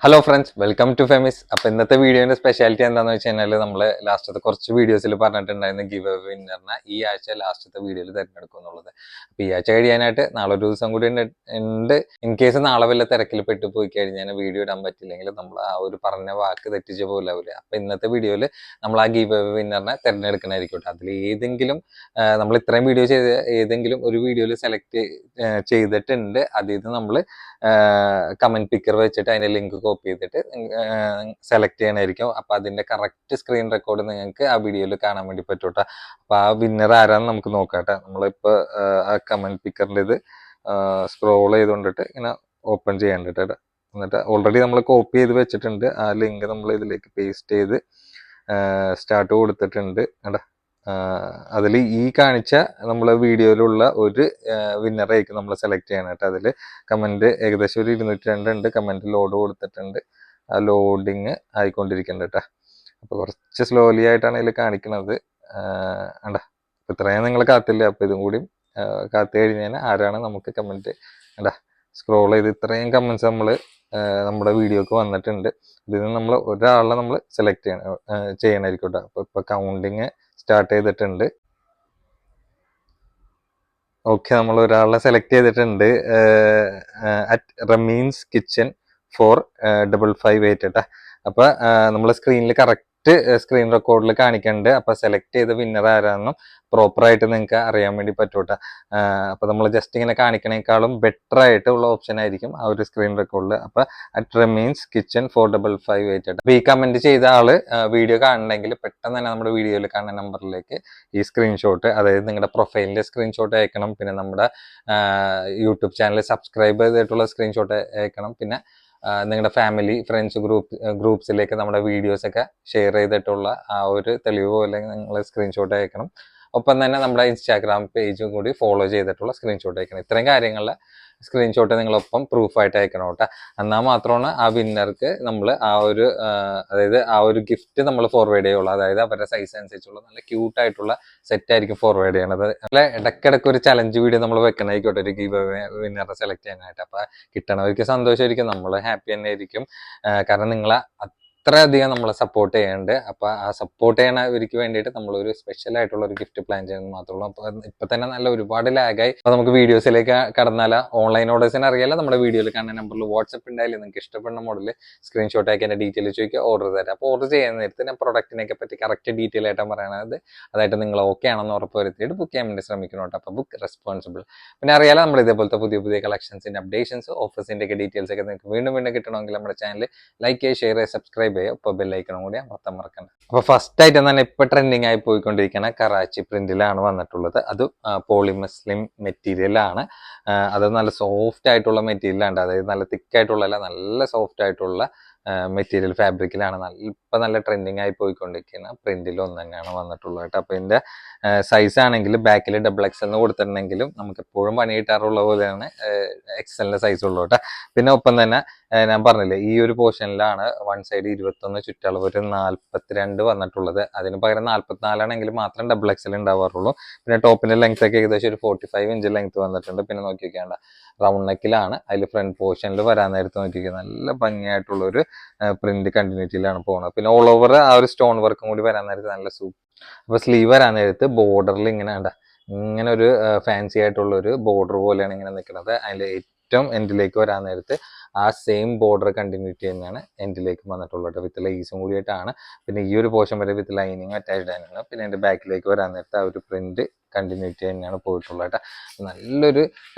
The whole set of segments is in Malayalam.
ഹലോ ഫ്രണ്ട്സ്, വെൽക്കം ടു ഫെമിസ്. അപ്പൊ ഇന്നത്തെ വീഡിയോന്റെ സ്പെഷ്യാലിറ്റി എന്താണെന്ന് വെച്ച് കഴിഞ്ഞാൽ നമ്മൾ ലാസ്റ്റത്തെ കുറച്ച് വീഡിയോസിൽ പറഞ്ഞിട്ടുണ്ടായിരുന്ന ഗിവ് അവേ വിന്നറിനെ ഈ ആഴ്ച ലാസ്റ്റത്തെ വീഡിയോയിൽ തിരഞ്ഞെടുക്കും എന്നുള്ളത്. അപ്പൊ ഈ ആഴ്ച കഴിയാനായിട്ട് നാളെ ഒരു ദിവസം കൂടി ഉണ്ട്. ഇൻ കേസ് നാളെ വല്ല തിരക്കിൽ പെട്ടു പോയി കഴിഞ്ഞാൽ വീഡിയോ ഇടാൻ പറ്റില്ലെങ്കിൽ നമ്മൾ ആ ഒരു പറഞ്ഞ വാക്ക് തെറ്റിച്ച പോലെ ആവില്ല. അപ്പൊ ഇന്നത്തെ വീഡിയോയിൽ നമ്മൾ ആ ഗിവ് അവേ വിന്നറിനെ തിരഞ്ഞെടുക്കണായിരിക്കട്ടെ. അതിൽ ഏതെങ്കിലും നമ്മൾ ഇത്രയും വീഡിയോ ചെയ്ത് ഏതെങ്കിലും ഒരു വീഡിയോയിൽ സെലക്ട് ചെയ്തിട്ടുണ്ട്. അതിൽ നിന്ന് നമ്മൾ കമന്റ് പിക്കർ വെച്ചിട്ട് അതിന്റെ ലിങ്ക് കോപ്പി ചെയ്തിട്ട് സെലക്ട് ചെയ്യണമായിരിക്കും. അപ്പൊ അതിന്റെ കറക്റ്റ് സ്ക്രീൻ റെക്കോർഡ് നിങ്ങൾക്ക് ആ വീഡിയോയിൽ കാണാൻ വേണ്ടി പറ്റൂട്ടെ. അപ്പൊ ആ വിന്നർ ആരാന്ന് നമുക്ക് നോക്കാട്ടെ. നമ്മളിപ്പോ ആ കമന്റ് പിക്കറിന്റെ ഇത് സ്ക്രോൾ ചെയ്തുകൊണ്ടിട്ട് ഇങ്ങനെ ഓപ്പൺ ചെയ്യേണ്ടിട്ട്, എന്നിട്ട് ഓൾറെഡി നമ്മൾ കോപ്പി ചെയ്ത് വെച്ചിട്ടുണ്ട്. ആ ലിങ്ക് നമ്മൾ ഇതിലേക്ക് പേസ്റ്റ് ചെയ്ത് സ്റ്റാർട്ട് കൊടുത്തിട്ടുണ്ട്. അതിൽ ഈ കാണിച്ച നമ്മളെ വീഡിയോയിലുള്ള ഒരു വിന്നറായിരിക്കും നമ്മൾ സെലക്ട് ചെയ്യാനായിട്ട്. അതിൽ കമന്റ് ഏകദേശം ഒരു 202 ഉണ്ട്. കമന്റ് ലോഡ് കൊടുത്തിട്ടുണ്ട്. ആ ലോഡിങ് ആയിക്കൊണ്ടിരിക്കുന്നുണ്ട് കേട്ടോ. അപ്പൊ കുറച്ച് സ്ലോലി ആയിട്ടാണ് ഇതിൽ കാണിക്കുന്നത്. ഇത്രയും നിങ്ങൾ കാത്തില്ല. അപ്പൊ ഇതും കൂടി കാത്തു കഴിഞ്ഞാൽ ആരാണ് നമുക്ക് കമന്റ് സ്ക്രോൾ ചെയ്ത് ഇത്രയും കമന്റ്സ് നമ്മൾ നമ്മുടെ വീഡിയോക്ക് വന്നിട്ടുണ്ട്. ഇതിൽ നിന്ന് നമ്മൾ ഒരാളെ നമ്മൾ സെലക്ട് ചെയ്യണമായിരിക്കും കേട്ടോ. അപ്പൊ ഇപ്പൊ കൗണ്ടിങ് സ്റ്റാർട്ട് ചെയ്തിട്ടുണ്ട്. ഓക്കെ, നമ്മൾ ഒരാളെ സെലക്ട് ചെയ്തിട്ടുണ്ട്. അറ്റ് റമീൻസ് കിച്ചൺ 45558 കേട്ടാ. അപ്പൊ നമ്മളെ സ്ക്രീനിൽ കറക്റ്റ് സ്ക്രീൻ റെക്കോർഡിൽ കാണിക്കുന്നുണ്ട്. അപ്പൊ സെലക്ട് ചെയ്ത വിന്നർ ആരാണെന്നും പ്രോപ്പർ ആയിട്ട് നിങ്ങൾക്ക് അറിയാൻ വേണ്ടി പറ്റൂട്ടാ. അപ്പൊ നമ്മൾ ജസ്റ്റ് ഇങ്ങനെ കാണിക്കണേക്കാളും ബെറ്റർ ആയിട്ടുള്ള ഓപ്ഷൻ ആയിരിക്കും ആ ഒരു സ്ക്രീൻ റെക്കോർഡിൽ. അപ്പൊ അറ്റ് റമീൻസ് കിച്ചൺ 4558. അപ്പൊ ഈ കമന്റ് ചെയ്ത ആള് വീഡിയോ കാണണമെങ്കിൽ പെട്ടെന്ന് തന്നെ നമ്മുടെ വീഡിയോയിൽ കാണുന്ന നമ്പറിലേക്ക് ഈ സ്ക്രീൻഷോട്ട്, അതായത് നിങ്ങളുടെ പ്രൊഫൈലിന്റെ സ്ക്രീൻഷോട്ട് അയക്കണം. പിന്നെ നമ്മുടെ യൂട്യൂബ് ചാനൽ സബ്സ്ക്രൈബ് ചെയ്തിട്ടുള്ള സ്ക്രീൻഷോട്ട് അയക്കണം. പിന്നെ നിങ്ങളുടെ ഫാമിലി ഫ്രണ്ട്സ് ഗ്രൂപ്പ്സിലേക്ക് നമ്മുടെ വീഡിയോസ് ഒക്കെ ഷെയർ ചെയ്തിട്ടുള്ള ആ ഒരു തെളിവ് പോലെ നിങ്ങൾ സ്ക്രീൻഷോട്ട് അയക്കണം. ഒപ്പം തന്നെ നമ്മുടെ ഇൻസ്റ്റാഗ്രാം പേജും കൂടി ഫോളോ ചെയ്തിട്ടുള്ള സ്ക്രീൻഷോട്ട് അയക്കണം. ഇത്രയും കാര്യങ്ങളുടെ സ്ക്രീൻഷോട്ട് നിങ്ങളൊപ്പം പ്രൂഫായിട്ട് അയക്കണം കേട്ടോ. എന്നാൽ മാത്രമാണ് ആ വിന്നർക്ക് നമ്മൾ ആ ഒരു അതായത് ആ ഒരു ഗിഫ്റ്റ് നമ്മൾ ഫോർവേഡ് ചെയ്യുള്ളൂ. അതായത് അവരുടെ സൈസ് അനുസരിച്ചുള്ള നല്ല ക്യൂട്ടായിട്ടുള്ള സെറ്റ് ആയിരിക്കും ഫോർവേഡ് ചെയ്യണത്. അല്ലെ, ഇടയ്ക്കിടയ്ക്ക് ഒരു ചലഞ്ച് വീഡിയോ നമ്മൾ വെക്കണായിക്കോട്ടെ ഒരു ഗിവ് അവേ വിന്നറെ സെലക്ട് ചെയ്യാനായിട്ട്. അപ്പൊ കിട്ടണവർക്ക് സന്തോഷമായിരിക്കും, നമ്മൾ ഹാപ്പി തന്നെ ആയിരിക്കും. കാരണം നിങ്ങളെ അത്രയധികം നമ്മളെ സപ്പോർട്ട് ചെയ്യുന്നുണ്ട്. അപ്പൊ ആ സപ്പോർട്ട് ചെയ്യണവർക്ക് വേണ്ടിയിട്ട് നമ്മളൊരു സ്പെഷ്യൽ ആയിട്ടുള്ള ഒരു ഗിഫ്റ്റ് പ്ലാൻ ചെയ്യുന്നത് മാത്രമേ ഉള്ളൂ. അപ്പൊ ഇപ്പൊ തന്നെ നല്ല ഒരുപാട് ലാഗായി. അപ്പൊ നമുക്ക് വീഡിയോസിലേക്ക് കടന്നാല ഓൺലൈൻ ഓർഡേഴ്സിന് അറിയാലോ, നമ്മുടെ വീഡിയോയിൽ കാണുന്ന നമ്പറിൽ വാട്സ്ആപ്പ് ഉണ്ടായാലും നിങ്ങൾക്ക് ഇഷ്ടപ്പെടുന്ന മോഡല് സ്ക്രീൻഷോട്ട് ആക്കി എന്റെ ഡീറ്റെയിൽ ചോദിക്കുക, ഓർഡർ തരാം. അപ്പൊ ഓർഡർ ചെയ്യുന്ന നേരത്തെ ഞാൻ പ്രൊഡക്റ്റിനെ പറ്റി കറക്റ്റ് ഡീറ്റെയിൽ ആയിട്ടാണ് പറയണത്. അതായിട്ട് നിങ്ങൾ ഓക്കെ ആണെന്ന് ഉറപ്പ് വരുത്തിയിട്ട് ബുക്ക് ചെയ്യാൻ വേണ്ടി ശ്രമിക്കണം. അപ്പൊ ബുക്ക് റെസ്പോൺസിബിൾ. പിന്നെ അറിയാലോ, നമ്മൾ ഇതേപോലത്തെ പുതിയ പുതിയ കളക്ഷൻസിന്റെ അപ്ഡേഷൻസ് ഓഫേഴ്സിന്റെ ഒക്കെ ഡീറ്റെയിൽസ് ഒക്കെ നിങ്ങൾക്ക് വീണ്ടും വീണ്ടും കിട്ടണമെങ്കിൽ നമ്മുടെ ചാനൽ ലൈക്ക് ചെയ്യുക, ഷെയർ ചെയ്യുക, സബ്സ്ക്രൈബ് ചെയ്യുക. ഇപ്പോൾ ബെല്ലൈക്കണം കൂടി മൊത്തം മറക്കണ്ട. അപ്പൊ ഫസ്റ്റ് ആയിട്ട് തന്നെ ഇപ്പൊ ട്രെൻഡിങ് ആയി പോയിക്കൊണ്ടിരിക്കുന്ന കറാച്ചി പ്രിന്റിലാണ് വന്നിട്ടുള്ളത്. അത് പോളിമസ്ലിം മെറ്റീരിയലാണ്. അത് നല്ല സോഫ്റ്റ് ആയിട്ടുള്ള മെറ്റീരിയലാണ്. അതായത് നല്ല തിക്കായിട്ടുള്ള അല്ല, നല്ല സോഫ്റ്റ് ആയിട്ടുള്ള മെറ്റീരിയൽ ഫാബ്രിക്കിലാണ് ഇപ്പൊ നല്ല ട്രെൻഡിങ് ആയി പോയിക്കൊണ്ടിരിക്കുന്ന പ്രിന്റിൽ ഒന്ന് തന്നെയാണ് വന്നിട്ടുള്ളത് കേട്ടോ. അപ്പൊ ഇതിന്റെ സൈസ് ആണെങ്കിൽ ബാക്കിൽ XXL എന്ന് കൊടുത്തിട്ടുണ്ടെങ്കിലും നമുക്ക് എപ്പോഴും പണി കിട്ടാറുള്ള പോലെയാണ് XL സൈസ് ഉള്ളൂ കേട്ടോ. പിന്നെ ഒപ്പം തന്നെ ഞാൻ പറഞ്ഞില്ലേ, ഈ ഒരു പോർഷനിലാണ് വൺ സൈഡ് 21 ചുറ്റളവ് ഒരു 42 വന്നിട്ടുള്ളത്. അതിന് പകരം 44 ആണെങ്കിൽ മാത്രം XXL ഉണ്ടാവാറുള്ളൂ. പിന്നെ ടോപ്പിന്റെ ലെങ്ത് ഒക്കെ ഏകദേശം ഒരു 45 ഇഞ്ച് ലെങ്ത് വന്നിട്ടുണ്ട്. പിന്നെ നോക്കിക്കേണ്ട റൗണ്ട് നെക്കിലാണ്. അതിൽ ഫ്രണ്ട് പോർഷനിൽ വരാൻ നേരത്ത് നോക്കിക്കുക നല്ല ഭംഗിയായിട്ടുള്ള ഒരു പ്രിന്റ് കണ്ടിന്യൂറ്റിയിലാണ് പോകുന്നത്. പിന്നെ ഓൾ ഓവർ ആ ഒരു സ്റ്റോൺ വർക്കും കൂടി വരാൻ നേരത്ത് നല്ല സൂപ്പർ. അപ്പൊ സ്ലീവ് വരാൻ നേരത്ത് ബോർഡറിൽ ഇങ്ങനെ ഒരു ഫാൻസി ആയിട്ടുള്ള ഒരു ബോർഡർ പോലെയാണ് ഇങ്ങനെ നിൽക്കുന്നത്. അതിൽ ഏറ്റവും എൻഡിലേക്ക് വരാൻ നേരത്ത് ആ സെയിം ബോർഡർ കണ്ടിന്യൂറ്റി തന്നെയാണ് എൻഡിലേക്ക് വന്നിട്ടുള്ളത് വിത്ത് ലൈസും കൂടിയിട്ടാണ്. പിന്നെ ഈ ഒരു പോർഷൻ വരെ വിത്ത് ലൈനിങ് അറ്റാച്ച്ഡ് ആണ്. പിന്നെ എൻ്റെ ബാക്കിലേക്ക് വരാൻ നേരത്ത് ആ ഒരു പ്രിന്റ് കണ്ടിന്യൂറ്റി തന്നെയാണ് പോയിട്ടുള്ളത് കേട്ടോ. നല്ലൊരു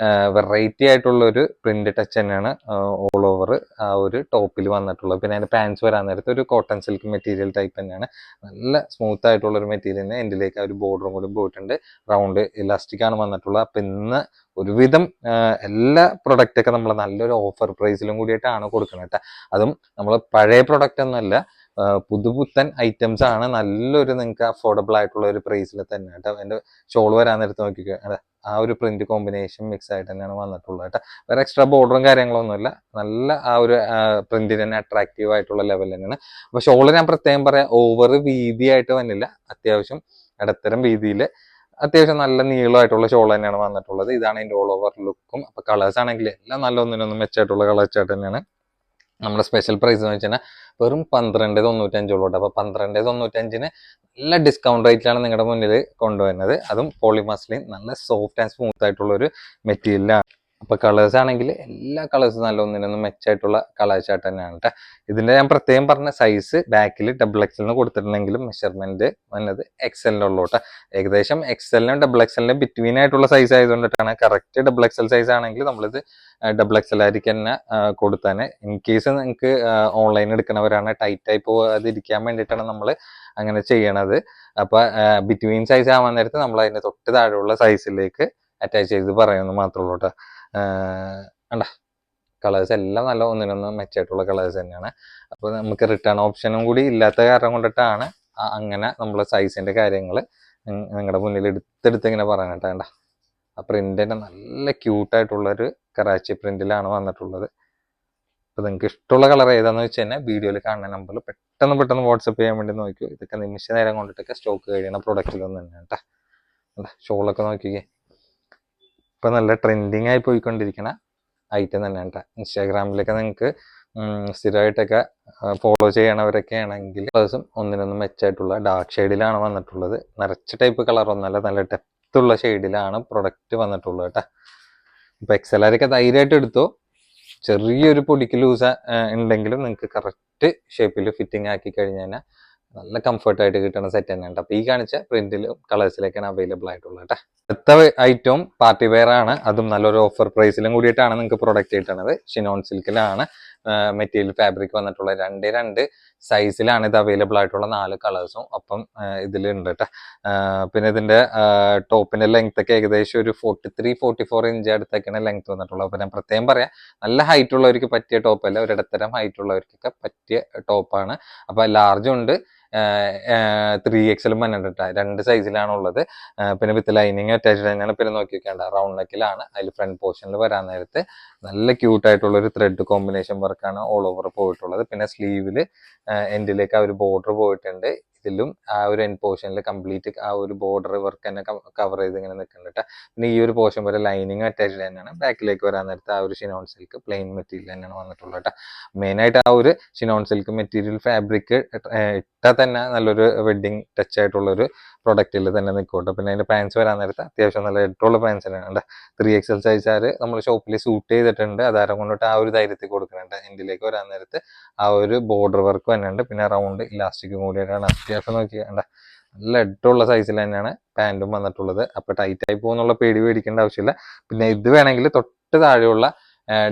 വെറൈറ്റി ആയിട്ടുള്ള ഒരു പ്രിന്റ് ടച്ച് തന്നെയാണ് ഓൾ ഓവർ ആ ഒരു ടോപ്പിൽ വന്നിട്ടുള്ളത്. പിന്നെ അതിന്റെ പാൻസ് വരാൻ നേരത്തെ ഒരു കോട്ടൺ സിൽക്ക് മെറ്റീരിയൽ ടൈപ്പ് തന്നെയാണ്. നല്ല സ്മൂത്ത് ആയിട്ടുള്ള ഒരു മെറ്റീരിയൽ തന്നെ എൻഡിലേക്ക് ആ ഒരു ബോർഡറും കൂടി പോയിട്ടുണ്ട്. റൗണ്ട് ഇലാസ്റ്റിക് ആണ് വന്നിട്ടുള്ളത്. അപ്പൊ ഇന്ന് ഒരുവിധം എല്ലാ പ്രൊഡക്റ്റ് ഒക്കെ നമ്മൾ നല്ലൊരു ഓഫർ പ്രൈസിലും കൂടിയിട്ടാണ് കൊടുക്കുന്നത് കേട്ടോ. അതും നമ്മൾ പഴയ പ്രൊഡക്റ്റ് ഒന്നുമല്ല, പുതുപുത്തൻ ഐറ്റംസ് ആണ്. നല്ലൊരു നിങ്ങൾക്ക് അഫോർഡബിൾ ആയിട്ടുള്ള ഒരു പ്രൈസിൽ തന്നെ കേട്ടോ. അതിന്റെ ഷോൾ വരാൻ നേരത്ത് നോക്കിക്കുക, ആ ഒരു പ്രിന്റ് കോമ്പിനേഷൻ മിക്സ് ആയിട്ട് തന്നെയാണ് വന്നിട്ടുള്ളത് കേട്ടോ. വേറെ എക്സ്ട്രാ ബോർഡറും കാര്യങ്ങളൊന്നുമില്ല. നല്ല ആ ഒരു പ്രിന്റിന് തന്നെ അട്രാക്റ്റീവ് ആയിട്ടുള്ള ലെവൽ തന്നെയാണ്. അപ്പൊ ഷോള് ഞാൻ പ്രത്യേകം പറയാം, ഓവർ വീതിയായിട്ട് വന്നില്ല, അത്യാവശ്യം ഇടത്തരം വീതിയിൽ അത്യാവശ്യം നല്ല നീളമായിട്ടുള്ള ഷോൾ തന്നെയാണ് വന്നിട്ടുള്ളത്. ഇതാണ് അതിന്റെ ഓൾ ഓവർ ലുക്കും. അപ്പൊ കളേഴ്സ് ആണെങ്കിൽ എല്ലാം നല്ല ഒന്നിനൊന്നും മെച്ചമായിട്ടുള്ള കളേഴ്സ് ആയിട്ട് തന്നെയാണ് നമ്മുടെ സ്പെഷ്യൽ പ്രൈസ് എന്ന് വെച്ചാൽ വെറും 12.95 ഉള്ളൂ. അപ്പോൾ 12.95 നല്ല ഡിസ്കൗണ്ട് റേറ്റിലാണ് നിങ്ങളുടെ മുന്നിൽ കൊണ്ടുവരുന്നത്. അതും പോളിമസ്ലിൻ നല്ല സോഫ്റ്റ് ആൻഡ് സ്മൂത്ത് ആയിട്ടുള്ള ഒരു മെറ്റീരിയലാണ്. അപ്പൊ കളേഴ്സ് ആണെങ്കിൽ എല്ലാ കളേഴ്സും നല്ല ഒന്നിനൊന്നും മെച്ചമായിട്ടുള്ള കളേഴ്സ് ആയിട്ട് തന്നെയാണ് കേട്ടോ. ഇതിന്റെ ഞാൻ പ്രത്യേകം പറഞ്ഞ സൈസ് ബാക്കിൽ XXL കൊടുത്തിട്ടുണ്ടെങ്കിലും മെഷർമെന്റ് വന്നത് XL-നുള്ള കേട്ടോ. ഏകദേശം XL-നും XXL-നും ബിറ്റ്വീൻ ആയിട്ടുള്ള സൈസ് ആയതുകൊണ്ടിട്ടാണ്. കറക്റ്റ് XXL സൈസ് ആണെങ്കിൽ നമ്മളിത് XXL ആയിരിക്കും തന്നെ കൊടുത്താനെ. ഇൻ കേസ് നിങ്ങൾക്ക് ഓൺലൈൻ എടുക്കുന്നവരാണ് ടൈറ്റ് ആയി പോകാതിരിക്കാൻ വേണ്ടിയിട്ടാണ് നമ്മൾ അങ്ങനെ ചെയ്യണത്. അപ്പൊ ബിറ്റ്വീൻ സൈസ് ആവാൻ നേരത്ത് നമ്മൾ അതിന്റെ തൊട്ട് താഴെയുള്ള സൈസിലേക്ക് അറ്റാച്ച് ചെയ്ത് പറയുന്നത് മാത്രമേ ഉള്ളൂ കേട്ടോ. കണ്ട കളേഴ്സ് എല്ലാം നല്ല ഒന്നിനൊന്ന് മെച്ചമായിട്ടുള്ള കളേഴ്സ് തന്നെയാണ്. അപ്പോൾ നമുക്ക് റിട്ടേൺ ഓപ്ഷനും കൂടി ഇല്ലാത്ത കാരണം കൊണ്ടിട്ടാണ് അങ്ങനെ നമ്മൾ സൈസിന്റെ കാര്യങ്ങൾ നിങ്ങളുടെ മുന്നിൽ എടുത്തെടുത്ത് ഇങ്ങനെ പറയാനായിട്ട്. വേണ്ട ആ പ്രിന്റിന്റെ നല്ല ക്യൂട്ടായിട്ടുള്ളൊരു കറാച്ചി പ്രിന്റിലാണ് വന്നിട്ടുള്ളത്. അപ്പോൾ നിങ്ങൾക്ക് ഇഷ്ടമുള്ള കളർ ഏതാണെന്ന് വെച്ച് കഴിഞ്ഞാൽ വീഡിയോയിൽ കാണുന്ന നമ്പറിൽ പെട്ടെന്ന് വാട്സപ്പ് ചെയ്യാൻ വേണ്ടി നോക്കിയോ. ഇതൊക്കെ നിമിഷ നേരം കൊണ്ടിട്ടൊക്കെ സ്റ്റോക്ക് കഴിയുന്ന പ്രൊഡക്റ്റിലൊന്നും തന്നെയാണ് കേട്ടോ. ഷോളൊക്കെ നോക്കിക്കേ, ഇപ്പൊ നല്ല ട്രെൻഡിങ് ആയി പോയിക്കൊണ്ടിരിക്കുന്ന ഐറ്റം തന്നെയാണ് കേട്ടോ. ഇൻസ്റ്റാഗ്രാമിലൊക്കെ നിങ്ങൾക്ക് സ്ഥിരമായിട്ടൊക്കെ ഫോളോ ചെയ്യണവരൊക്കെ ആണെങ്കിൽ കളേഴ്സും ഒന്നിനൊന്നും മെച്ചമായിട്ടുള്ള ഡാർക്ക് ഷെയ്ഡിലാണ് വന്നിട്ടുള്ളത്. നിറച്ച ടൈപ്പ് കളറൊന്നുമല്ല, നല്ല ഡെപ്ത് ഉള്ള ഷെയ്ഡിലാണ് പ്രൊഡക്റ്റ് വന്നിട്ടുള്ളത് കേട്ടോ. ഇപ്പൊ XL-ആരൊക്കെ ധൈര്യമായിട്ട് എടുത്തോ. ചെറിയൊരു പൊടിക്ക് ലൂസ് ഉണ്ടെങ്കിലും നിങ്ങൾക്ക് കറക്റ്റ് ഷേപ്പിൽ ഫിറ്റിംഗ് ആക്കി കഴിഞ്ഞാൽ നല്ല കംഫർട്ടായിട്ട് കിട്ടുന്ന സെറ്റ് തന്നെയാണ്. അപ്പൊ ഈ കാണിച്ച പ്രിന്റിലും കളേഴ്സിലേക്കാണ് അവൈലബിൾ ആയിട്ടുള്ളത് കേട്ടോ. അടുത്ത ഐറ്റവും പാർട്ടി വെയർ ആണ്. അതും നല്ലൊരു ഓഫർ പ്രൈസിലും കൂടിയിട്ടാണ് നിങ്ങൾക്ക് പ്രൊഡക്റ്റ് കിട്ടുന്നത്. ഷിനോൺ സിൽക്കിലാണ് മെറ്റീരിയൽ ഫാബ്രിക് വന്നിട്ടുള്ളത്. 2 സൈസിലാണ് ഇത് അവൈലബിൾ ആയിട്ടുള്ള 4 കളേഴ്സും ഒപ്പം ഇതിലുണ്ട് കേട്ടോ. പിന്നെ ഇതിന്റെ ടോപ്പിന്റെ ലെങ്ത് ഒക്കെ ഏകദേശം ഒരു 43-44 ഇഞ്ച് അടുത്തൊക്കെയാണ് ലെങ്ത് വന്നിട്ടുള്ളത്. അപ്പൊ ഞാൻ പ്രത്യേകം പറയാം, നല്ല ഹൈറ്റ് ഉള്ളവർക്ക് പറ്റിയ ടോപ്പല്ല, ഒരിടത്തരം ഹൈറ്റ് ഉള്ളവർക്കൊക്കെ പറ്റിയ ടോപ്പാണ്. അപ്പൊ ലാർജും ഉണ്ട്, 3XL വന്നിട്ടുണ്ട് കേട്ടോ. 2 സൈസിലാണ് ഉള്ളത്. പിന്നെ വിത്ത് ലൈനിങ് അറ്റാച്ച്ഡ് തന്നെയാണ്. പിന്നെ നോക്കി വെക്കേണ്ട റൗണ്ട് നെക്കിലാണ്. അതിൽ ഫ്രണ്ട് പോർഷനിൽ വരാൻ നേരത്ത് നല്ല ക്യൂട്ടായിട്ടുള്ള ഒരു ത്രെഡ് കോമ്പിനേഷൻ വർക്കാണ് ഓൾ ഓവർ പോയിട്ടുള്ളത്. പിന്നെ സ്ലീവില് എൻഡിലേക്ക് ആ ഒരു ബോർഡർ പോയിട്ടുണ്ട്. ഇതിലും ആ ഒരു എൻഡ് പോർഷനിൽ കംപ്ലീറ്റ് ആ ഒരു ബോർഡർ വർക്ക് തന്നെ കവർ ചെയ്ത് ഇങ്ങനെ നിൽക്കുന്നുണ്ട്. പിന്നെ ഈ ഒരു പോർഷൻ വരെ ലൈനിങ് അറ്റാച്ച്ഡ് തന്നെയാണ്. ബാക്കിലേക്ക് വരാൻ നേരത്ത് ആ ഒരു ഷിനോൺ സിൽക്ക് പ്ലെയിൻ മെറ്റീരിയൽ തന്നെയാണ് വന്നിട്ടുള്ളത് കേട്ടോ. മെയിനായിട്ട് ആ ഒരു ഷിനോൺ സിൽക്ക് മെറ്റീരിയൽ ഫാബ്രിക് ഇട്ടാൽ തന്നെ നല്ലൊരു വെഡ്ഡിങ് ടച്ച് ആയിട്ടുള്ളൊരു പ്രൊഡക്റ്റിൽ തന്നെ നിൽക്കട്ടെ. പിന്നെ അതിന്റെ പാൻസ് വരാൻ നേരത്ത് അത്യാവശ്യം നല്ല ഇട്ടുള്ള പാൻസ് തന്നെയാണ്. 3XL സൈസാര് നമ്മൾ ഷോപ്പിൽ സൂട്ട് ചെയ്തിട്ടുണ്ട്. അതാരം കൊണ്ടിട്ട് ആ ഒരു ധൈര്യത്തിൽ കൊടുക്കുന്നുണ്ട്. എൻഡിലേക്ക് വരാൻ നേരത്ത് ആ ഒരു ബോർഡർ വർക്ക് തന്നെയുണ്ട്. പിന്നെ റൗണ്ട് ഇലാസ്റ്റിക്കും കൂടിയിട്ടാണ്. അത്യാവശ്യം നോക്കിയാണ്ട നല്ല ഇട്ടുള്ള സൈസിൽ തന്നെയാണ് പാൻറ്റും വന്നിട്ടുള്ളത്. അപ്പൊ ടൈറ്റ് ആയി പോകുന്നുള്ള പേടി പേടിക്കേണ്ട ആവശ്യമില്ല. പിന്നെ ഇത് വേണമെങ്കിൽ തൊട്ട് താഴെയുള്ള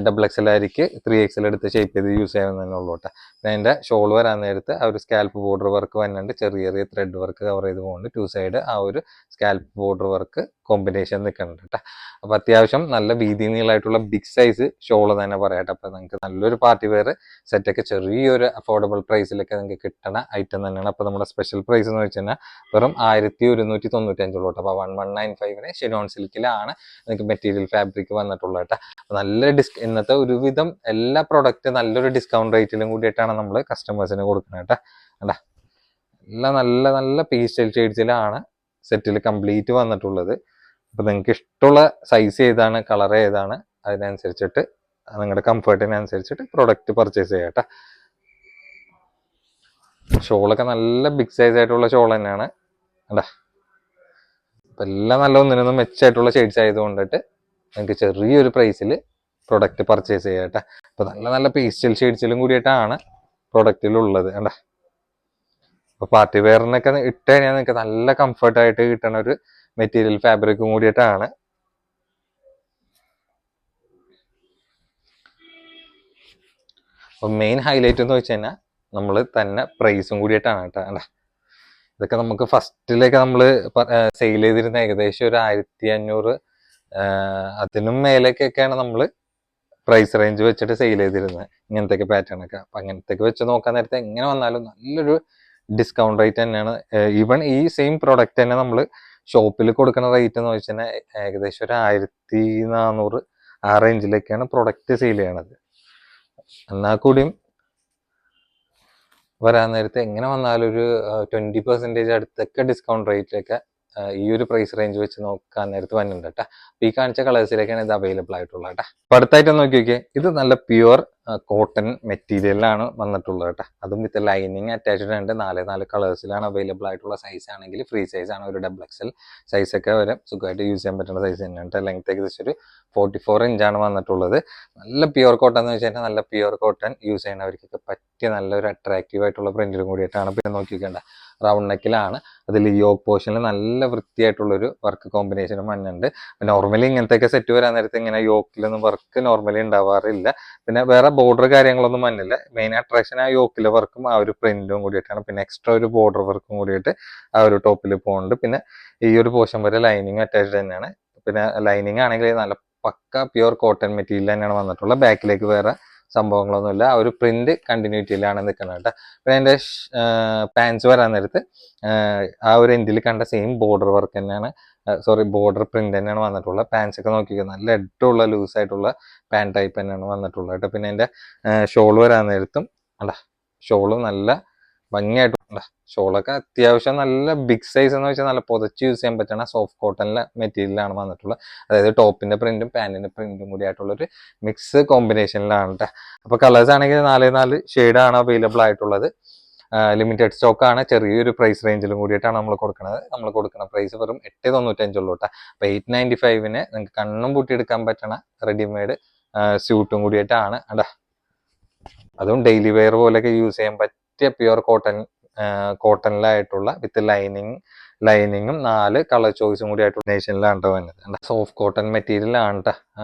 XXL ആയിരിക്കും 3XL എടുത്ത് ഷേപ്പ് ചെയ്ത് യൂസ് ചെയ്യാവുന്നതന്നെ ഉള്ളൂ കേട്ടോ. പിന്നെ അതിന്റെ ഷോൾ വരാൻ നേരത്ത് ആ ഒരു സ്കാൽപ്പ് ബോർഡർ വർക്ക് വന്നിട്ടുണ്ട്. ചെറിയ ത്രെഡ് വർക്ക് കവർ ചെയ്ത് പോകുന്നുണ്ട്. 2 സൈഡ് ആ ഒരു സ്കാൽപ്പ് ബോർഡർ വർക്ക് കോമ്പിനേഷൻ നിൽക്കുന്നുണ്ട് കേട്ടോ. അപ്പൊ അത്യാവശ്യം നല്ല വീതി നീളമായിട്ടുള്ള ബിഗ് സൈസ് ഷോള് തന്നെ പറയാട്ടെ. അപ്പൊ നിങ്ങൾക്ക് നല്ലൊരു പാർട്ടി വെയർ സെറ്റൊക്കെ ചെറിയൊരു അഫോർഡബിൾ പ്രൈസിലൊക്കെ നിങ്ങൾക്ക് കിട്ടണ ഐറ്റം തന്നെയാണ്. അപ്പൊ നമ്മുടെ സ്പെഷ്യൽ പ്രൈസ് എന്ന് വെച്ച് കഴിഞ്ഞാൽ വെറും 1195 ഉള്ളൂ കേട്ടോ. അപ്പൊ 1195 ഷിനോൺ സിൽക്കിലാണ് നിങ്ങൾക്ക് മെറ്റീരിയൽ ഫാബ്രിക് വന്നിട്ടുള്ളത് കേട്ടോ. നല്ല ഇന്നത്തെ ഒരുവിധം എല്ലാ പ്രൊഡക്റ്റ് നല്ലൊരു ഡിസ്കൗണ്ട് റേറ്റിലും കൂടിയിട്ടാണ് നമ്മൾ കസ്റ്റമേഴ്സിന് കൊടുക്കുന്നത് കേട്ടോ. കണ്ടാ എല്ലാം നല്ല നല്ല പേസ്റ്റൽ ഷെയ്ഡ്സിലാണ് സെറ്റിൽ കംപ്ലീറ്റ് വന്നിട്ടുള്ളത്. അപ്പൊ നിങ്ങൾക്ക് ഇഷ്ടമുള്ള സൈസ് ഏതാണ്, കളർ ഏതാണ്, അതിനനുസരിച്ചിട്ട് നിങ്ങളുടെ കംഫർട്ടിനനുസരിച്ചിട്ട് പ്രൊഡക്റ്റ് പർച്ചേസ് ചെയ്യാം കേട്ടോ. ഷോളൊക്കെ നല്ല ബിഗ് സൈസ് ആയിട്ടുള്ള ഷോൾ തന്നെയാണ്. കണ്ടാ അപ്പൊ എല്ലാം നല്ല ഒന്നിനൊന്നും മെച്ചമായിട്ടുള്ള ഷെയ്ഡ്സ് ആയതുകൊണ്ടിട്ട് നിങ്ങൾക്ക് ചെറിയൊരു പ്രൈസിൽ പ്രൊഡക്റ്റ് പർച്ചേസ് ചെയ്യാം കേട്ടോ. അപ്പൊ നല്ല നല്ല പേസ്റ്റൽ ഷെയ്ഡ്സിലും കൂടിയിട്ടാണ് പ്രൊഡക്റ്റിലുള്ളത്. കണ്ടാ അപ്പൊ പാർട്ടി വെയറിനൊക്കെ ഇട്ട് കഴിഞ്ഞാൽ നിങ്ങൾക്ക് നല്ല കംഫർട്ടായിട്ട് കിട്ടുന്ന ഒരു മെറ്റീരിയൽ ഫാബ്രിക്കും കൂടിയിട്ടാണ്. അപ്പൊ മെയിൻ ഹൈലൈറ്റ് എന്ന് വെച്ച് കഴിഞ്ഞാൽ നമ്മൾ തന്നെ പ്രൈസും കൂടിയിട്ടാണ് കേട്ടോ. കണ്ടാ ഇതൊക്കെ നമുക്ക് ഫസ്റ്റിലേക്ക് നമ്മൾ സെയിൽ ചെയ്തിരുന്ന ഏകദേശം ഒരു 1500 അതിനും മേലേക്കൊക്കെയാണ് നമ്മൾ പ്രൈസ് റേഞ്ച് വെച്ചിട്ട് സെയിൽ ചെയ്തിരുന്നത് ഇങ്ങനത്തെ പാറ്റേൺ ഒക്കെ. അപ്പൊ അങ്ങനത്തെ വെച്ച് നോക്കാൻ നേരത്തെ എങ്ങനെ വന്നാലും നല്ലൊരു ഡിസ്കൗണ്ട് റേറ്റ് തന്നെയാണ്. ഈവൻ ഈ സെയിം പ്രൊഡക്റ്റ് തന്നെ നമ്മൾ ഷോപ്പിൽ കൊടുക്കുന്ന റേറ്റ് എന്ന് വെച്ച് കഴിഞ്ഞാൽ ഏകദേശം ഒരു 1400 ആ റേഞ്ചിലേക്കാണ് പ്രൊഡക്റ്റ് സെയിൽ ചെയ്യണത്. എന്നാൽ കൂടിയും വരാൻ നേരത്തെ എങ്ങനെ വന്നാലും ഒരു 20% അടുത്തൊക്കെ ഡിസ്കൗണ്ട് റേറ്റിലൊക്കെ ഈ ഒരു പ്രൈസ് റേഞ്ച് വെച്ച് നോക്കാൻ നേരത്ത് വന്നിട്ടുണ്ട് കേട്ടോ. അപ്പൊ ഈ കാണിച്ച കളേഴ്സിലേക്കാണ് ഇത് അവൈലബിൾ ആയിട്ടുള്ളത് കേട്ടോ. അപ്പൊ അടുത്തായിട്ട് നോക്കി നോക്കിയേ, ഇത് നല്ല പ്യുവർ കോട്ടൺ മെറ്റീരിയലാണ് വന്നിട്ടുള്ളത് കേട്ടോ. അതും വിത്ത് ലൈനിങ് അറ്റാച്ച്ഡ് ഉണ്ട്. 4 കളേഴ്സിലാണ് അവൈലബിൾ ആയിട്ടുള്ള. സൈസ് ആണെങ്കിൽ ഫ്രീ സൈസ് ആണ്, ഒരു XXL സൈസൊക്കെ വരെ സുഖമായിട്ട് യൂസ് ചെയ്യാൻ പറ്റുന്ന സൈസ് തന്നെയാണ്. ലെങ്ത് ഏകദേശം ഒരു 44 ഇഞ്ചാണ് വന്നിട്ടുള്ളത്. നല്ല പ്യുവർ കോട്ടൺ എന്ന് വെച്ച് കഴിഞ്ഞാൽ നല്ല പ്യുവർ കോട്ടൺ യൂസ് ചെയ്യുന്നവർക്കൊക്കെ പറ്റിയ നല്ലൊരു അട്രാക്റ്റീവ് ആയിട്ടുള്ള പ്രിന്റിലും കൂടിയിട്ടാണ്. പിന്നെ നോക്കിക്കേണ്ട റൗണ്ട് നെക്കിലാണ്. അതിൽ യോക്ക് പോർഷനിൽ നല്ല വൃത്തിയായിട്ടുള്ളൊരു വർക്ക് കോമ്പിനേഷനും വന്നിട്ടുണ്ട്. നോർമലി ഇങ്ങനത്തെയൊക്കെ സെറ്റ് വരാൻ നേരത്ത് ഇങ്ങനെ യോക്കിലൊന്നും വർക്ക് നോർമലി ഉണ്ടാവാറില്ല. പിന്നെ വേറെ ബോർഡർ കാര്യങ്ങളൊന്നും വന്നില്ല. മെയിൻ അട്രാക്ഷൻ ആ യോക്കിലെ വർക്കും ആ ഒരു പ്രിന്റും കൂടിയിട്ടാണ്. പിന്നെ എക്സ്ട്രാ ഒരു ബോർഡർ വർക്കും കൂടിയിട്ട് ആ ഒരു ടോപ്പിൽ പോകുന്നുണ്ട്. പിന്നെ ഈ ഒരു പോർഷൻ വരെ ലൈനിങ് അറ്റാച്ച്ഡ് തന്നെയാണ്. പിന്നെ ലൈനിങ് ആണെങ്കിൽ നല്ല പക്ക പ്യുവർ കോട്ടൺ മെറ്റീരിയൽ തന്നെയാണ് വന്നിട്ടുള്ളത്. ബാക്കിലേക്ക് വേറെ സംഭവങ്ങളൊന്നുമില്ല. ആ ഒരു പ്രിന്റ് കണ്ടിന്യൂറ്റിയിലാണ് നിൽക്കുന്നത് കേട്ടോ. പിന്നെ അതിന്റെ പാൻസ് വരാൻ നേരത്ത് ആ ഒരു എൻഡിൽ കണ്ട സെയിം ബോർഡർ വർക്ക് തന്നെയാണ്, ബോർഡർ പ്രിന്റ് തന്നെയാണ് വന്നിട്ടുള്ളത്. പാൻസ് ഒക്കെ നോക്കിക്കുക, നല്ല എട്ടുള്ള ലൂസ് ആയിട്ടുള്ള പാൻറ് ടൈപ്പ് തന്നെയാണ് വന്നിട്ടുള്ളത് കേട്ടോ. പിന്നെ അതിന്റെ ഷോൾ വരാൻ നേരത്തും അല്ല, ഷോള് നല്ല ഭംഗിയായിട്ട് ഷോളൊക്കെ അത്യാവശ്യം നല്ല ബിഗ് സൈസ് എന്ന് വെച്ചാൽ നല്ല പുതച്ച് യൂസ് ചെയ്യാൻ പറ്റുന്ന സോഫ്റ്റ് കോട്ടണിലെ മെറ്റീരിയലാണ് വന്നിട്ടുള്ളത്. അതായത് ടോപ്പിന്റെ പ്രിന്റും പാന്റിന്റെ പ്രിന്റും കൂടി ആയിട്ടുള്ള ഒരു മിക്സ് കോമ്പിനേഷനിലാണ് കേട്ടോ. അപ്പൊ കളേഴ്സ് ആണെങ്കിൽ 4 ഷെയ്ഡാണ് അവൈലബിൾ ആയിട്ടുള്ളത്. ലിമിറ്റഡ് സ്റ്റോക്ക് ആണ്. ചെറിയൊരു പ്രൈസ് റേഞ്ചിലും കൂടിയിട്ടാണ് നമ്മൾ കൊടുക്കുന്നത്. നമ്മൾ കൊടുക്കുന്ന പ്രൈസ് വെറും 895 ഉള്ളൂ കേട്ടോ. അപ്പൊ 895 നിങ്ങൾക്ക് കണ്ണും പൂട്ടിയെടുക്കാൻ പറ്റണ റെഡിമെയ്ഡ് സ്യൂട്ടും കൂടിയിട്ടാണ് കേട്ടോ. അതും ഡെയിലി വെയർ പോലെയൊക്കെ യൂസ് ചെയ്യാൻ പറ്റിയ പ്യുവർ കോട്ടണിലായിട്ടുള്ള വിത്ത് ലൈനിങ്ങും 4 കളർ ചോയ്സും കൂടി ആയിട്ടുള്ള നേഷനിലാണ് വന്നത്. സോഫ്റ്റ് കോട്ടൺ മെറ്റീരിയലാണ് കേട്ടോ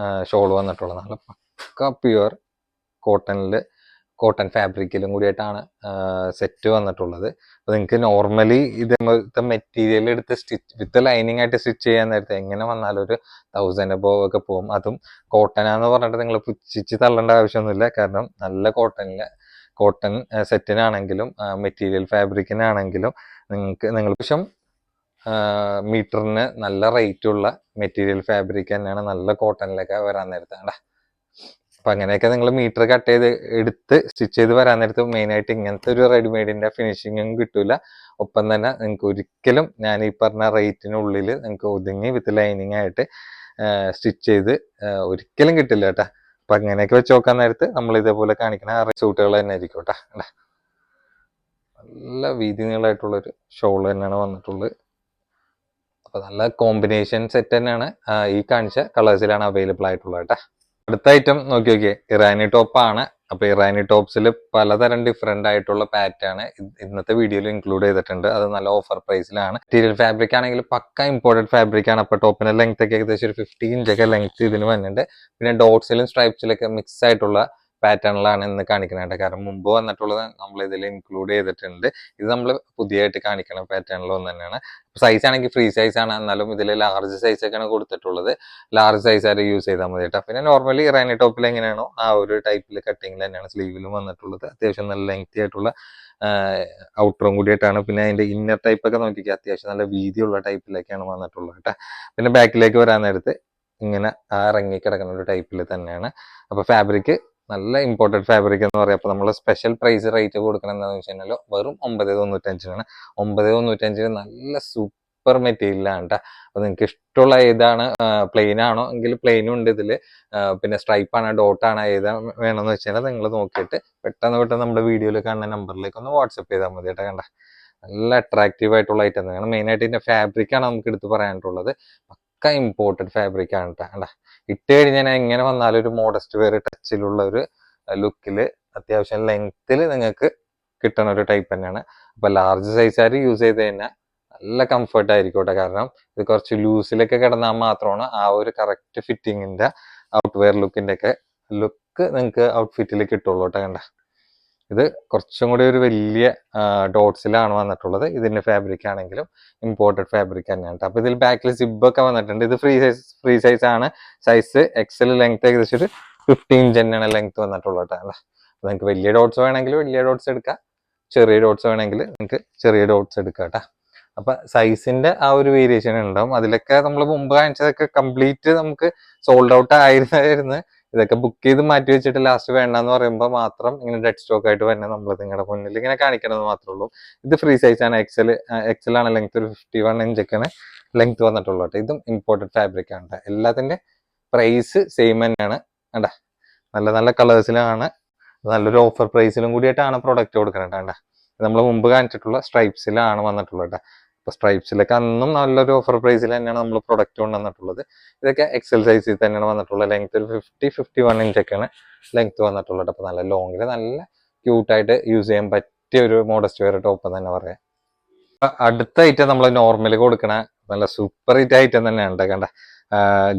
ഷോൾ വന്നിട്ടുള്ളത്. നല്ല പക്ക പ്യുവർ കോട്ടൺ ഫാബ്രിക്കിലും കൂടിയിട്ടാണ് സെറ്റ് വന്നിട്ടുള്ളത്. അപ്പോൾ നിങ്ങൾക്ക് നോർമലി ഇതേപോലത്തെ മെറ്റീരിയൽ എടുത്ത് വിത്ത് ലൈനിങ് ആയിട്ട് സ്റ്റിച്ച് ചെയ്യാൻ നേരത്തെ എങ്ങനെ വന്നാലും ഒരു 1000 above ഒക്കെ പോകും. അതും കോട്ടനാന്ന് പറഞ്ഞിട്ട് നിങ്ങൾ പുച്ഛിച്ച് തള്ളേണ്ട ആവശ്യമൊന്നുമില്ല. കാരണം നല്ല കോട്ടൺ സെറ്റിനാണെങ്കിലും മെറ്റീരിയൽ ഫാബ്രിക്കിനാണെങ്കിലും നിങ്ങൾ മീറ്ററിന് നല്ല റേറ്റുള്ള മെറ്റീരിയൽ ഫാബ്രിക് തന്നെയാണ് നല്ല കോട്ടണിലൊക്കെ വരാൻ നേരത്താണ്. അപ്പൊ അങ്ങനെയൊക്കെ നിങ്ങൾ മീറ്റർ കട്ട് ചെയ്ത് എടുത്ത് സ്റ്റിച്ച് ചെയ്ത് വരാൻ നേരത്ത് മെയിനായിട്ട് ഇങ്ങനത്തെ ഒരു റെഡിമെയ്ഡിന്റെ ഫിനിഷിങ്ങും കിട്ടൂല. ഒപ്പം തന്നെ നിങ്ങൾക്ക് ഒരിക്കലും ഞാൻ ഈ പറഞ്ഞ റേറ്റിനുള്ളിൽ നിങ്ങൾക്ക് ഒതുങ്ങി വിത്ത് ലൈനിങ് ആയിട്ട് സ്റ്റിച്ച് ചെയ്ത് ഒരിക്കലും കിട്ടില്ല കേട്ടാ. അപ്പൊ അങ്ങനെയൊക്കെ വെച്ച് നോക്കാൻ നേരത്ത് നമ്മൾ ഇതേപോലെ കാണിക്കുന്ന സൂട്ടുകൾ തന്നെ ആയിരിക്കും കേട്ടാ. നല്ല വീതി നീളമായിട്ടുള്ളൊരു ഷോൾ തന്നെയാണ് വന്നിട്ടുള്ളത്. അപ്പൊ നല്ല കോമ്പിനേഷൻ സെറ്റ് തന്നെയാണ് ഈ കാണിച്ച കളേഴ്സിലാണ് അവൈലബിൾ ആയിട്ടുള്ളത് കേട്ടാ. അടുത്ത ഐറ്റം നോക്കിയേ, ഇറാനി ടോപ്പ് ആണ്. അപ്പൊ ഇറാനി ടോപ്സിൽ പലതരം ഡിഫറെന്റ് ആയിട്ടുള്ള പാറ്റേൺ ഇന്നത്തെ വീഡിയോയിൽ ഇൻക്ലൂഡ് ചെയ്തിട്ടുണ്ട്. അത് നല്ല ഓഫർ പ്രൈസിലാണ്. മെറ്റീരിയൽ ഫാബ്രിക് ആണെങ്കിൽ പക്ക ഇമ്പോർട്ടഡ് ഫാബ്രിക് ആണ്. അപ്പൊ ടോപ്പിന്റെ ലെങ്ത് ഒക്കെ ഏകദേശം ഒരു 50 ഇഞ്ചൊക്കെ ലെങ്ത് ഇതിന് വരുന്നുണ്ട്. പിന്നെ ഡോട്ട്സിലും സ്ട്രൈപ്സിലൊക്കെ മിക്സ് ആയിട്ടുള്ള പാറ്റേണിലാണ് ഇന്ന് കാണിക്കുന്നത്. കാരണം മുമ്പ് വന്നിട്ടുള്ളത് നമ്മൾ ഇതിൽ ഇൻക്ലൂഡ് ചെയ്തിട്ടുണ്ട്. ഇത് നമ്മൾ പുതിയതായിട്ട് കാണിക്കുന്ന പാറ്റേണിൽ ഒന്ന് തന്നെയാണ്. സൈസ് ആണെങ്കിൽ ഫ്രീ സൈസ് ആണ്. എന്നാലും ഇതിൽ ലാർജ് സൈസ് ഒക്കെയാണ് കൊടുത്തിട്ടുള്ളത്. ലാർജ് സൈസ് ആയിട്ട് യൂസ് ചെയ്താൽ മതി കേട്ടോ. പിന്നെ നോർമലി ഇറാനി ടോപ്പിൽ എങ്ങനെയാണോ ആ ഒരു ടൈപ്പിൽ കട്ടിങ്ങിൽ തന്നെയാണ് സ്ലീവിലും വന്നിട്ടുള്ളത്. അത്യാവശ്യം നല്ല ലെങ്തി ആയിട്ടുള്ള ഔട്ടറും കൂടിയിട്ടാണ്. പിന്നെ അതിന്റെ ഇന്നർ ടൈപ്പ് ഒക്കെ നോക്കിക്കുക, അത്യാവശ്യം നല്ല വീതിയുള്ള ടൈപ്പിലേക്കാണ് വന്നിട്ടുള്ളത് കേട്ടോ. പിന്നെ ബാക്കിലേക്ക് വരാൻ നേരത്ത് ഇങ്ങനെ ഇറങ്ങി കിടക്കുന്ന ഒരു ടൈപ്പിൽ തന്നെയാണ്. അപ്പൊ ഫാബ്രിക് നല്ല ഇമ്പോർട്ടഡ് ഫാബ്രിക് എന്ന് പറയാം. അപ്പൊ നമ്മൾ സ്പെഷ്യൽ പ്രൈസ് റേറ്റ് കൊടുക്കണം എന്താണെന്ന് വെച്ച് കഴിഞ്ഞാൽ വെറും 995 995 നല്ല സൂപ്പർ മെറ്റീരിയലാണ് കേട്ടോ. അപ്പൊ നിങ്ങൾക്ക് ഇഷ്ടമുള്ള ഏതാണ്, പ്ലെയിൻ ആണോ എങ്കിൽ പ്ലെയിനും ഉണ്ട് ഇതില്. പിന്നെ സ്ട്രൈപ്പ് ആണ്, ഡോട്ട് ആണ്, ഏതാ വേണമെന്ന് വെച്ചാൽ നിങ്ങൾ നോക്കിയിട്ട് പെട്ടെന്ന് നമ്മുടെ വീഡിയോയിൽ കാണുന്ന നമ്പറിലേക്ക് ഒന്ന് വാട്സപ്പ് ചെയ്താൽ മതി കേട്ടോ. കണ്ട നല്ല അട്രാക്റ്റീവ് ആയിട്ടുള്ള ഐറ്റം തന്നെയാണ്. മെയിൻ ആയിട്ട് ഇതിന്റെ ഫാബ്രിക് ആണ് നമുക്ക് എടുത്ത് പറയാനുള്ളത്. പക്ക ഇമ്പോർട്ടഡ് ഫാബ്രിക് ആണ് കേട്ടോ. കണ്ട ഇട്ട് കഴിഞ്ഞാൽ എങ്ങനെ വന്നാലും ഒരു മോഡസ്റ്റ് വെയർ ടച്ചിലുള്ള ഒരു ലുക്കിൽ അത്യാവശ്യം ലെങ്ത്തിൽ നിങ്ങൾക്ക് കിട്ടുന്ന ഒരു ടൈപ്പ് തന്നെയാണ്. അപ്പൊ ലാർജ് സൈസ് ആയിട്ട് യൂസ് ചെയ്ത് കഴിഞ്ഞാൽ നല്ല കംഫർട്ട് ആയിരിക്കട്ടെ. കാരണം ഇത് കുറച്ച് ലൂസിലൊക്കെ കിടന്നാൽ മാത്രമാണ് ആ ഒരു കറക്റ്റ് ഫിറ്റിങ്ങിന്റെ ഔട്ട് വെയർ ലുക്കിന്റെ ഒക്കെ ലുക്ക് നിങ്ങൾക്ക് ഔട്ട്ഫിറ്റിൽ കിട്ടുള്ളൂ കേട്ടോ. കണ്ട ഇത് കുറച്ചും കൂടി ഒരു വലിയ ഡോട്ട്സിലാണ് വന്നിട്ടുള്ളത്. ഇതിന്റെ ഫാബ്രിക് ആണെങ്കിലും ഇമ്പോർട്ടഡ് ഫാബ്രിക് തന്നെയാണ്. അപ്പൊ ഇതിൽ ബാക്കിൽ സിബ് ഒക്കെ വന്നിട്ടുണ്ട്. ഇത് ഫ്രീ സൈസ് ആണ്. സൈസ് XL ലെങ്ത് ഏകദേശം ഒരു 15 ഇഞ്ച് തന്നെയാണ് ലെങ്ത് വന്നിട്ടുള്ളത് കേട്ടോ. നിങ്ങൾക്ക് വലിയ ഡോട്ട്സ് വേണമെങ്കിൽ വലിയ ഡോട്ട്സ് എടുക്കാം, ചെറിയ ഡോട്ട്സ് വേണമെങ്കിൽ നിങ്ങൾക്ക് ചെറിയ ഡോട്ട്സ് എടുക്കാം കേട്ടോ. അപ്പൊ സൈസിന്റെ ആ ഒരു വേരിയേഷൻ ഉണ്ടാവും. അതിലൊക്കെ നമ്മൾ മുമ്പ് കാണിച്ചതൊക്കെ കംപ്ലീറ്റ് നമുക്ക് സോൾഡ് ഔട്ട് ആയിരുന്നു. ഇതൊക്കെ ബുക്ക് ചെയ്ത് മാറ്റി വെച്ചിട്ട് ലാസ്റ്റ് വേണ്ടെന്ന് പറയുമ്പോൾ മാത്രം ഇങ്ങനെ ഡെഡ് സ്റ്റോക്ക് ആയിട്ട് തന്നെ നമ്മൾ നിങ്ങളുടെ മുന്നിൽ ഇങ്ങനെ കാണിക്കണമെന്ന് മാത്രമേ ഉള്ളൂ. ഇത് ഫ്രീ സൈസ് ആണ്. XL ആണ് ലെങ്ത്, ഒരു 51 ഇഞ്ചൊക്കെയാണ് ലെങ്ത് വന്നിട്ടുള്ളൂ കേട്ടോ. ഇതും ഇമ്പോർട്ടഡ് ഫാബ്രിക് ആണ്. എല്ലാത്തിന്റെ പ്രൈസ് സെയിം തന്നെയാണ് കേട്ടാ. നല്ല കളേഴ്സിലാണ് നല്ലൊരു ഓഫർ പ്രൈസിലും കൂടിയിട്ടാണ് പ്രൊഡക്റ്റ് കൊടുക്കുന്നത് കേട്ടോ. നമ്മൾ മുമ്പ് കാണിച്ചിട്ടുള്ള സ്ട്രൈപ്സിലാണ് വന്നിട്ടുള്ളത് കേട്ടോ. അപ്പോൾ സ്ട്രൈപ്സിലൊക്കെ അന്നും നല്ലൊരു ഓഫർ പ്രൈസിൽ തന്നെയാണ് നമ്മൾ പ്രൊഡക്റ്റ് കൊണ്ടുവന്നിട്ടുള്ളത്. ഇതൊക്കെ എക്സൽ സൈസിൽ തന്നെയാണ് വന്നിട്ടുള്ളത്. ലെങ്ത് ഒരു 51 ഇഞ്ചൊക്കെയാണ് ലെങ്ത് വന്നിട്ടുള്ളത്. അപ്പോൾ നല്ല ലോങ്ങിൽ നല്ല ക്യൂട്ടായിട്ട് യൂസ് ചെയ്യാൻ പറ്റിയ ഒരു മോഡസ്റ്റ് വെയർ ടോപ്പ് എന്ന് തന്നെ പറയാം. അടുത്ത ഐറ്റം നമ്മൾ നോർമൽ കൊടുക്കണ നല്ല സൂപ്പർ ഹിറ്റ് ഐറ്റം തന്നെയാണ് ഉണ്ടാക്കേണ്ട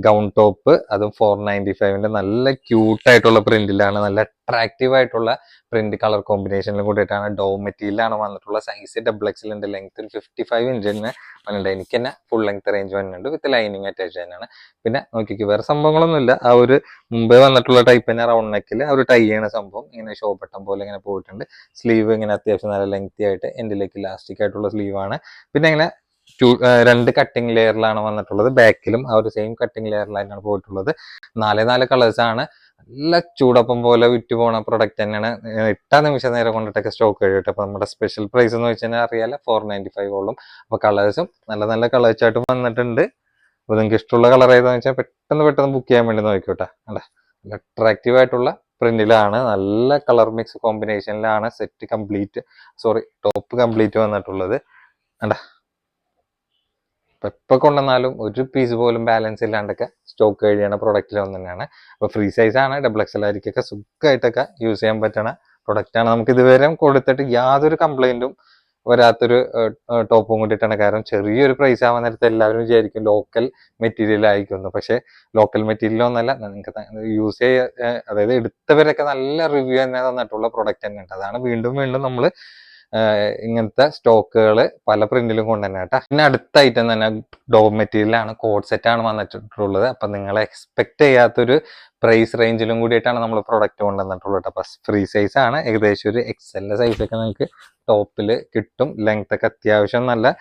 ഗൗൺ ടോപ്പ്, അതും 495 നല്ല ക്യൂട്ടായിട്ടുള്ള പ്രിന്റിലാണ്, നല്ല അട്രാക്റ്റീവ് ആയിട്ടുള്ള പ്രിന്റ് കളർ കോമ്പിനേഷനിലും കൂടിയിട്ടാണ്. ഡോ മെറ്റീരിയലാണ് വന്നിട്ടുള്ള. സൈസ് XXL ഉണ്ട്. ലെങ്ത് ഒരു 55 ഇഞ്ചിന് വന്നിട്ടുണ്ട്. എനിക്ക് തന്നെ ഫുൾ ലെങ്ത് റേഞ്ച് വരുന്നുണ്ട്. വിത്ത് ലൈനിങ് അറ്റാച്ച് തന്നെയാണ്. പിന്നെ നോക്കിക്ക് വേറെ സംഭവങ്ങളൊന്നുമില്ല. ആ ഒരു മുമ്പേ വന്നിട്ടുള്ള ടൈപ്പ് തന്നെ റൗണ്ട് നെക്കിൽ ആ ഒരു ടൈ ചെയ്യണ സംഭവം ഇങ്ങനെ ഷോ ബട്ടൺ പോലെ ഇങ്ങനെ പോയിട്ടുണ്ട്. സ്ലീവ് ഇങ്ങനെ അത്യാവശ്യം നല്ല ലെങ്തി ആയിട്ട് എൻഡിലേക്ക് ഇലാസ്റ്റിക് ആയിട്ടുള്ള സ്ലീവാണ്. പിന്നെ ഇങ്ങനെ രണ്ട് കട്ടിങ് ലെയറിലാണ് വന്നിട്ടുള്ളത്. ബാക്കിലും ആ ഒരു സെയിം കട്ടിങ് ലെയറിലാണ് പോയിട്ടുള്ളത്. 4 കളേഴ്സ് ആണ്. നല്ല ചൂടപ്പം പോലെ വിറ്റ് പോണ പ്രൊഡക്റ്റ് തന്നെയാണ്. ഇട്ട നിമിഷ നേരം കൊണ്ടിട്ടൊക്കെ സ്റ്റോക്ക് കഴിയട്ടെ. അപ്പൊ നമ്മുടെ സ്പെഷ്യൽ പ്രൈസ് എന്ന് വെച്ച് കഴിഞ്ഞാൽ അറിയാലോ 495 അപ്പൊ കളേഴ്സും നല്ല കളേഴ്സ് ആയിട്ട് വന്നിട്ടുണ്ട്. അപ്പൊ നിങ്ങൾക്ക് ഇഷ്ടമുള്ള കളർ ഏതാന്ന് വെച്ചാൽ പെട്ടെന്ന് ബുക്ക് ചെയ്യാൻ വേണ്ടി നോക്കിക്കോട്ടെ. നല്ല അട്രാക്റ്റീവ് ആയിട്ടുള്ള പ്രിന്റിലാണ്, നല്ല കളർ മിക്സ് കോമ്പിനേഷനിലാണ് ടോപ്പ് കംപ്ലീറ്റ് വന്നിട്ടുള്ളത്. എപ്പോൾ കൊണ്ടുവന്നാലും ഒരു പീസ് പോലും ബാലൻസ് ഇല്ലാണ്ടൊക്കെ സ്റ്റോക്ക് കഴിയണ പ്രൊഡക്റ്റിൽ ഒന്ന് തന്നെയാണ്. അപ്പോൾ ഫ്രീ സൈസ് ആണ്, XXL ആയിരിക്കൊക്കെ സുഖമായിട്ടൊക്കെ യൂസ് ചെയ്യാൻ പറ്റണ പ്രൊഡക്റ്റാണ്. നമുക്ക് ഇതുവരെ കൊടുത്തിട്ട് യാതൊരു കംപ്ലൈന്റും വരാത്തൊരു ടോപ്പും കൂടിയിട്ടാണ്. കാരണം ചെറിയൊരു പ്രൈസ് ആവാൻ നേരത്തെ എല്ലാവരും വിചാരിക്കും ലോക്കൽ മെറ്റീരിയൽ ആയിരിക്കുന്നു. പക്ഷെ ലോക്കൽ മെറ്റീരിയൽ ഒന്നല്ല, നിങ്ങൾക്ക് യൂസ് അതായത് എടുത്തവരൊക്കെ നല്ല റിവ്യൂ തന്നെ തന്നിട്ടുള്ള പ്രൊഡക്റ്റ് തന്നെ ഉണ്ട്. അതാണ് വീണ്ടും നമ്മൾ ഇങ്ങനത്തെ സ്റ്റോക്കുകൾ പല പ്രിന്റിലും കൊണ്ടുതന്നെ കേട്ടോ. പിന്നെ അടുത്ത ഐറ്റം തന്നെ ഡോ മെറ്റീരിയലാണ്, കോഡ് സെറ്റ് ആണ് വന്നിട്ടുള്ളത്. അപ്പൊ നിങ്ങൾ എക്സ്പെക്ട് ചെയ്യാത്തൊരു പ്രൈസ് റേഞ്ചിലും കൂടിയിട്ടാണ് നമ്മൾ പ്രൊഡക്റ്റ് കൊണ്ടുവന്നിട്ടുള്ളത്. അപ്പൊ ഫ്രീ സൈസ് ആണ്, ഏകദേശം ഒരു XL സൈസൊക്കെ നിങ്ങൾക്ക് ടോപ്പിൽ കിട്ടും. ലെങ്ത് ഒക്കെ അത്യാവശ്യം നല്ല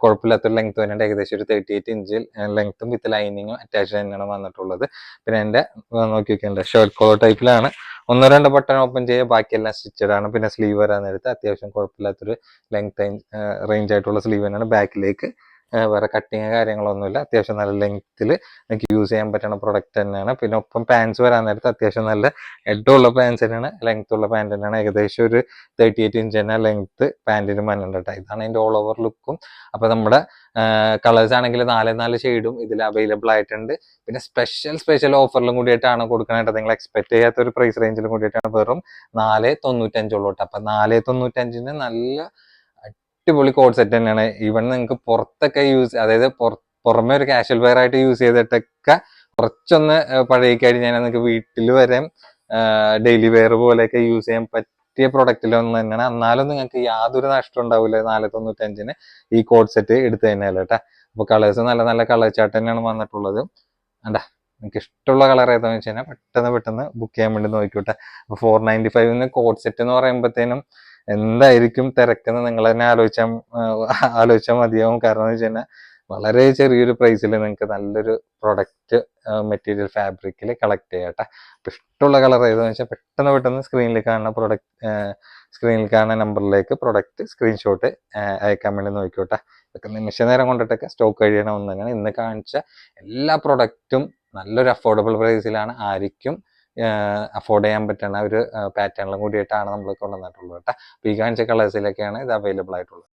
കുഴപ്പമില്ലാത്തൊരു ലെങ്ത് വരുന്നുണ്ട്. ഏകദേശം ഒരു 38 ഇഞ്ച് ലെങ്ത്തും വിത്ത് ലൈനിങ്ങും അറ്റാച്ച് തന്നെയാണ് വന്നിട്ടുള്ളത്. പിന്നെ എൻ്റെ നോക്കി വെക്കേണ്ട ഷർട്ട് കോളർ ടൈപ്പിലാണ്. 1-2 ബട്ടൺ ഓപ്പൺ ചെയ്യുക, ബാക്കിയെല്ലാം സ്റ്റിച്ചഡ് ആണ്. പിന്നെ സ്ലീവ് വരാൻ നേരത്ത് അത്യാവശ്യം കുഴപ്പമില്ലാത്തൊരു ലെങ്ത് റേഞ്ച് ആയിട്ടുള്ള സ്ലീവ് തന്നെയാണ്. ബാക്കിലേക്ക് വേറെ കട്ടിങ് കാര്യങ്ങളൊന്നുമില്ല. അത്യാവശ്യം നല്ല ലെങ്ത്തിൽ നിങ്ങൾക്ക് യൂസ് ചെയ്യാൻ പറ്റുന്ന പ്രൊഡക്റ്റ് തന്നെയാണ്. പിന്നെ ഒപ്പം പാൻസ് വരാൻ നേരത്ത് അത്യാവശ്യം നല്ല ഹെഡുള്ള പാൻസ് തന്നെയാണ്, ലെങ്ത് ഉള്ള പാൻറ് തന്നെയാണ്. ഏകദേശം ഒരു 38 ഇഞ്ച് തന്നെ ലെങ്ത് പാൻറ്റിന് വന്നിട്ടുണ്ട്. ഇതാണ് അതിൻ്റെ ഓൾ ഓവർ ലുക്കും. അപ്പോൾ നമ്മുടെ കളേഴ്സ് ആണെങ്കിൽ 4 ഷെയ്ഡും ഇതിൽ അവൈലബിൾ ആയിട്ടുണ്ട്. പിന്നെ സ്പെഷ്യൽ ഓഫറിലും കൂടിയിട്ടാണ് കൊടുക്കാനായിട്ട്. നിങ്ങൾ എക്സ്പെക്ട് ചെയ്യാത്ത ഒരു പ്രൈസ് റേഞ്ചിലും കൂടിയിട്ടാണ്. വെറും 495 അപ്പൊ 495 നല്ല അടിപൊളി കോഡ് സെറ്റ് തന്നെയാണ്. ഈവൻ നിങ്ങൾക്ക് പുറത്തൊക്കെ അതായത് പുറമെ ഒരു കാഷ്വൽ വെയർ ആയിട്ട് യൂസ് ചെയ്തിട്ടൊക്കെ കുറച്ചൊന്ന് പഴകി കഴിഞ്ഞാൽ നിങ്ങൾക്ക് വീട്ടിൽ വരെ ഡെയിലി വെയർ പോലെയൊക്കെ യൂസ് ചെയ്യാൻ പറ്റിയ പ്രൊഡക്റ്റിലൊന്നും തന്നെയാണ്. എന്നാലും നിങ്ങൾക്ക് യാതൊരു നഷ്ടം ഉണ്ടാവില്ല 495 ഈ കോഡ് സെറ്റ് എടുത്തു കഴിഞ്ഞാൽ കേട്ടോ. അപ്പൊ കളേഴ്സ് നല്ല കളർ ചാർട്ട് തന്നെയാണ് വന്നിട്ടുള്ളത്. വേണ്ട നിങ്ങൾക്ക് ഇഷ്ടമുള്ള കളർ ഏതാന്ന് വെച്ച് കഴിഞ്ഞാൽ പെട്ടെന്ന് ബുക്ക് ചെയ്യാൻ വേണ്ടി നോക്കിക്കോട്ടെ. അപ്പൊ 495 കോഡ് സെറ്റ് എന്ന് പറയുമ്പോഴത്തേനും എന്തായിരിക്കും തിരക്കെന്ന് നിങ്ങൾ തന്നെ ആലോചിച്ചാൽ മതിയാവും. കാരണം എന്ന് വെച്ച് കഴിഞ്ഞാൽ വളരെ ചെറിയൊരു പ്രൈസിൽ നിങ്ങൾക്ക് നല്ലൊരു പ്രൊഡക്റ്റ് മെറ്റീരിയൽ ഫാബ്രിക്കിൽ കളക്ട് ചെയ്യട്ടെ. അപ്പൊ ഇഷ്ടമുള്ള കളർ ഏതാന്ന് വെച്ചാൽ പെട്ടെന്ന് സ്ക്രീനിൽ കാണുന്ന നമ്പറിലേക്ക് പ്രൊഡക്റ്റ് സ്ക്രീൻഷോട്ട് അയക്കാൻ വേണ്ടി നോക്കിക്കോട്ടെ. ഇതൊക്കെ നിമിഷ നേരം കൊണ്ടിട്ടൊക്കെ സ്റ്റോക്ക് കഴിയണ ഒന്ന് തന്നെയാണ്. ഇന്ന് കാണിച്ച എല്ലാ പ്രൊഡക്റ്റും നല്ലൊരു അഫോർഡബിൾ പ്രൈസിലാണ്, ആയിരിക്കും അഫോർഡ് ചെയ്യാൻ പറ്റുന്ന ഒരു പാറ്റേണിലും കൂടിയിട്ടാണ് നമ്മൾ കൊണ്ടുവന്നിട്ടുള്ളത് കേട്ടോ. അപ്പോൾ ഈ കാണിച്ച കളേഴ്സിലൊക്കെയാണ് ഇത് അവൈലബിൾ ആയിട്ടുള്ളത്.